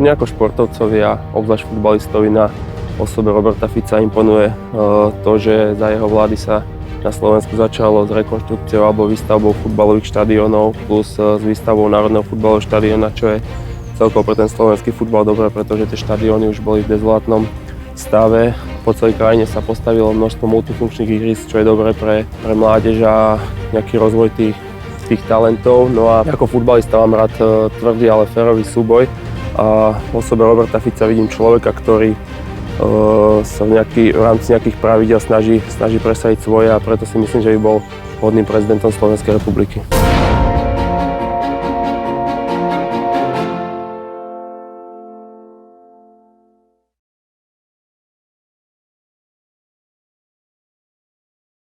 Mne ako športovcovi a obzvlášť futbalistovi na osobe Roberta Fica imponuje to, že za jeho vlády sa na Slovensku začalo s rekonštrukciou alebo výstavbou futbalových štadiónov plus s výstavbou Národného futbalového štadióna, čo je celkovo pre ten slovenský futbal dobré, pretože tie štadióny už boli v dezolátnom stave. Po celej krajine sa postavilo množstvo multifunkčných ihrisk, čo je dobré pre mládež a nejaký rozvoj tých talentov. No a ako futbalista mám rád tvrdý, ale férový súboj. A v osobe Roberta Fica vidím človeka, ktorý sa v rámci nejakých pravidiel snaží presadiť svoje a preto si myslím, že by bol vhodným prezidentom Slovenskej republiky.